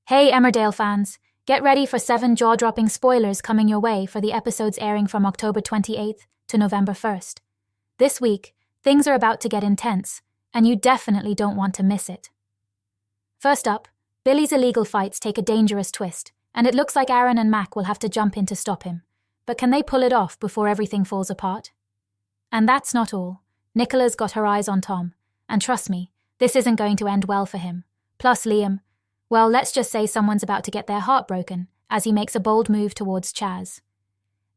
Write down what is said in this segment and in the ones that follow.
Hey Emmerdale fans, get ready for 7 jaw-dropping spoilers coming your way for the episodes airing from October 28th to November 1st. This week, things are about to get intense, and you definitely don't want to miss it. First up, Billy's illegal fights take a dangerous twist, and it looks like Aaron and Mack will have to jump in to stop him. But can they pull it off before everything falls apart? And that's not all. Nicola's got her eyes on Tom, and trust me, this isn't going to end well for him. Plus Liam, well, let's just say someone's about to get their heart broken as he makes a bold move towards Chaz.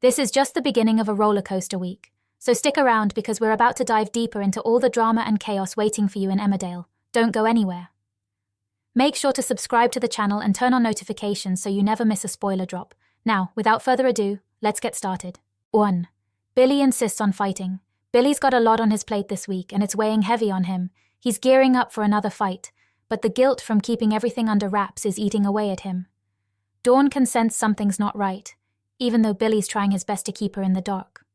This is just the beginning of a roller coaster week, so stick around because we're about to dive deeper into all the drama and chaos waiting for you in Emmerdale. Don't go anywhere. Make sure to subscribe to the channel and turn on notifications so you never miss a spoiler drop. Now, without further ado, let's get started. 1. Billy insists on fighting. Billy's got a lot on his plate this week and it's weighing heavy on him. He's gearing up for another fight, but the guilt from keeping everything under wraps is eating away at him. Dawn can sense something's not right, even though Billy's trying his best to keep her in the dark.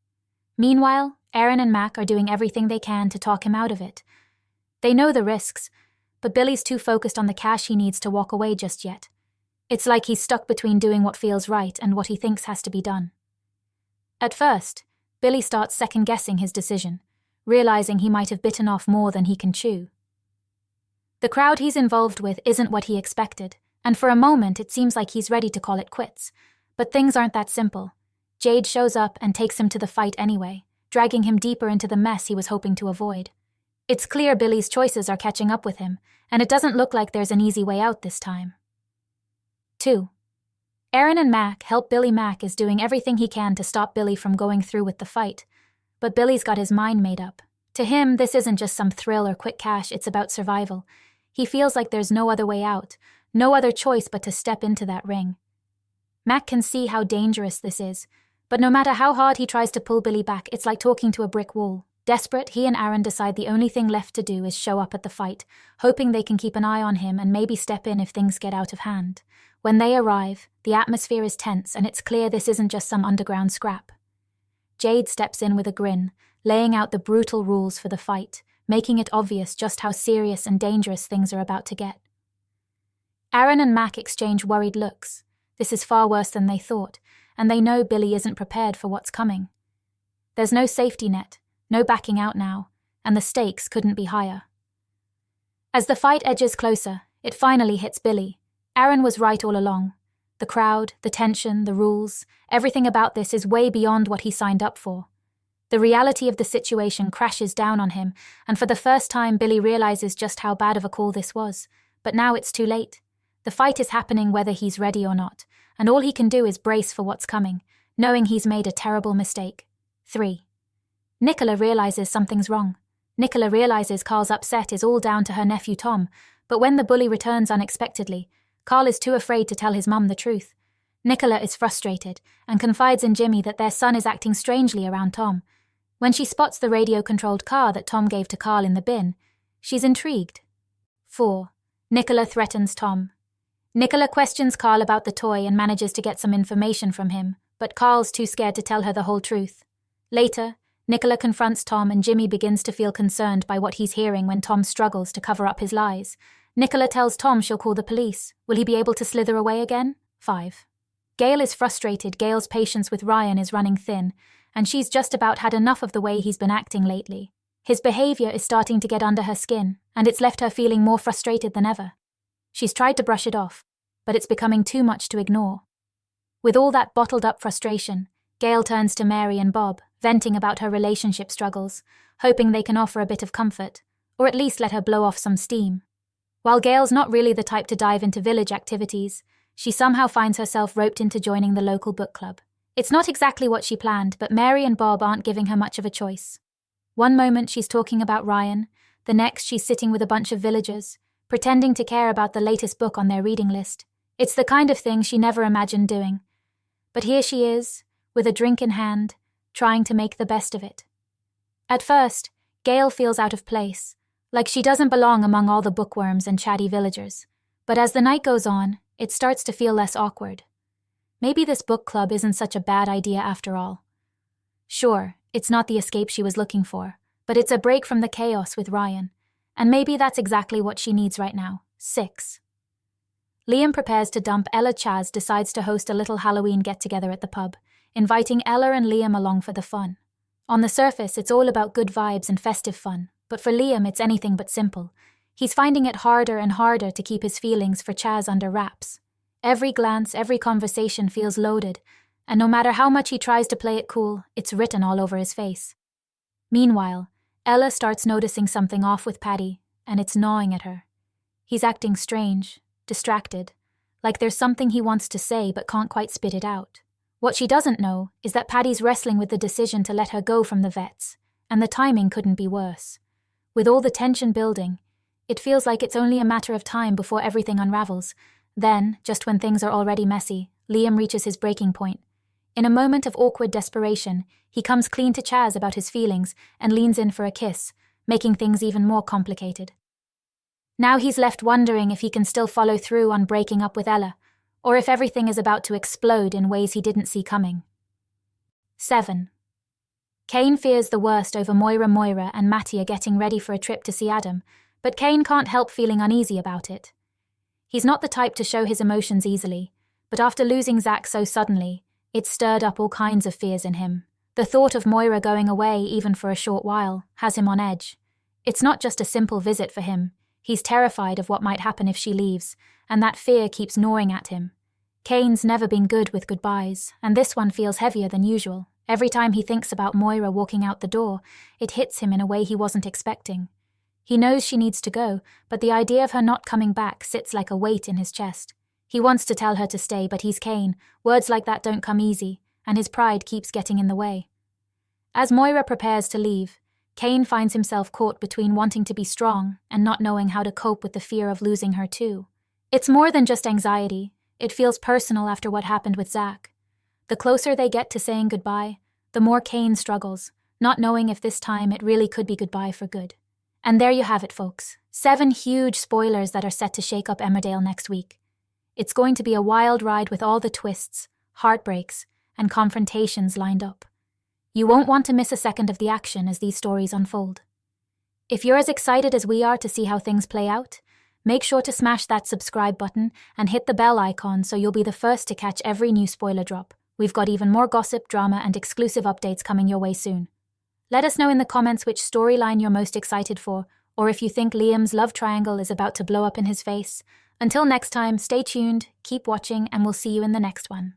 Meanwhile, Aaron and Mack are doing everything they can to talk him out of it. They know the risks, but Billy's too focused on the cash he needs to walk away just yet. It's like he's stuck between doing what feels right and what he thinks has to be done. At first, Billy starts second-guessing his decision, realizing he might have bitten off more than he can chew. The crowd he's involved with isn't what he expected, and for a moment it seems like he's ready to call it quits. But things aren't that simple. Jade shows up and takes him to the fight anyway, dragging him deeper into the mess he was hoping to avoid. It's clear Billy's choices are catching up with him, and it doesn't look like there's an easy way out this time. 2. Aaron and Mack help Billy. Mack is doing everything he can to stop Billy from going through with the fight, but Billy's got his mind made up. To him, this isn't just some thrill or quick cash, it's about survival. He feels like there's no other way out, no other choice but to step into that ring. Mack can see how dangerous this is, but no matter how hard he tries to pull Billy back, it's like talking to a brick wall. Desperate, he and Aaron decide the only thing left to do is show up at the fight, hoping they can keep an eye on him and maybe step in if things get out of hand. When they arrive, the atmosphere is tense and it's clear this isn't just some underground scrap. Jade steps in with a grin, laying out the brutal rules for the fight, making it obvious just how serious and dangerous things are about to get. Aaron and Mack exchange worried looks. This is far worse than they thought, and they know Billy isn't prepared for what's coming. There's no safety net, no backing out now, and the stakes couldn't be higher. As the fight edges closer, it finally hits Billy. Aaron was right all along. The crowd, the tension, the rules, everything about this is way beyond what he signed up for. The reality of the situation crashes down on him, and for the first time Billy realizes just how bad of a call this was. But now it's too late. The fight is happening whether he's ready or not, and all he can do is brace for what's coming, knowing he's made a terrible mistake. 3. Nicola realizes something's wrong. Nicola realizes Carl's upset is all down to her nephew Tom, but when the bully returns unexpectedly, Carl is too afraid to tell his mum the truth. Nicola is frustrated and confides in Jimmy that their son is acting strangely around Tom. When she spots the radio-controlled car that Tom gave to Carl in the bin, she's intrigued. 4. Nicola threatens Tom. Nicola questions Carl about the toy and manages to get some information from him, but Carl's too scared to tell her the whole truth. Later, Nicola confronts Tom and Jimmy begins to feel concerned by what he's hearing when Tom struggles to cover up his lies. Nicola tells Tom she'll call the police. Will he be able to slither away again? 5. Gail is frustrated. Gail's patience with Ryan is running thin, and she's just about had enough of the way he's been acting lately. His behavior is starting to get under her skin, and it's left her feeling more frustrated than ever. She's tried to brush it off, but it's becoming too much to ignore. With all that bottled-up frustration, Gail turns to Mary and Bob, venting about her relationship struggles, hoping they can offer a bit of comfort, or at least let her blow off some steam. While Gail's not really the type to dive into village activities, she somehow finds herself roped into joining the local book club. It's not exactly what she planned, but Mary and Bob aren't giving her much of a choice. One moment she's talking about Ryan, the next she's sitting with a bunch of villagers, pretending to care about the latest book on their reading list. It's the kind of thing she never imagined doing. But here she is, with a drink in hand, trying to make the best of it. At first, Gail feels out of place, like she doesn't belong among all the bookworms and chatty villagers. But as the night goes on, it starts to feel less awkward. Maybe this book club isn't such a bad idea after all. Sure, it's not the escape she was looking for, but it's a break from the chaos with Ryan, and maybe that's exactly what she needs right now. 6. Liam prepares to dump Ella. Chaz decides to host a little Halloween get-together at the pub, inviting Ella and Liam along for the fun. On the surface, it's all about good vibes and festive fun, but for Liam it's anything but simple. He's finding it harder and harder to keep his feelings for Chaz under wraps. Every glance, every conversation feels loaded, and no matter how much he tries to play it cool, it's written all over his face. Meanwhile, Ella starts noticing something off with Paddy, and it's gnawing at her. He's acting strange, distracted, like there's something he wants to say but can't quite spit it out. What she doesn't know is that Paddy's wrestling with the decision to let her go from the vets, and the timing couldn't be worse. With all the tension building, it feels like it's only a matter of time before everything unravels. Then, just when things are already messy, Liam reaches his breaking point. In a moment of awkward desperation, he comes clean to Chaz about his feelings and leans in for a kiss, making things even more complicated. Now he's left wondering if he can still follow through on breaking up with Ella, or if everything is about to explode in ways he didn't see coming. 7. Cain fears the worst over Moira and Matty are getting ready for a trip to see Adam, but Cain can't help feeling uneasy about it. He's not the type to show his emotions easily, but after losing Zach so suddenly, it stirred up all kinds of fears in him. The thought of Moira going away, even for a short while, has him on edge. It's not just a simple visit for him. He's terrified of what might happen if she leaves, and that fear keeps gnawing at him. Cain's never been good with goodbyes, and this one feels heavier than usual. Every time he thinks about Moira walking out the door, it hits him in a way he wasn't expecting. He knows she needs to go, but the idea of her not coming back sits like a weight in his chest. He wants to tell her to stay, but he's Cain. Words like that don't come easy, and his pride keeps getting in the way. As Moira prepares to leave, Cain finds himself caught between wanting to be strong and not knowing how to cope with the fear of losing her too. It's more than just anxiety. It feels personal after what happened with Zach. The closer they get to saying goodbye, the more Cain struggles, not knowing if this time it really could be goodbye for good. And there you have it, folks. 7 huge spoilers that are set to shake up Emmerdale next week. It's going to be a wild ride with all the twists, heartbreaks, and confrontations lined up. You won't want to miss a second of the action as these stories unfold. If you're as excited as we are to see how things play out, make sure to smash that subscribe button and hit the bell icon so you'll be the first to catch every new spoiler drop. We've got even more gossip, drama, and exclusive updates coming your way soon. Let us know in the comments which storyline you're most excited for, or if you think Liam's love triangle is about to blow up in his face. Until next time, stay tuned, keep watching, and we'll see you in the next one.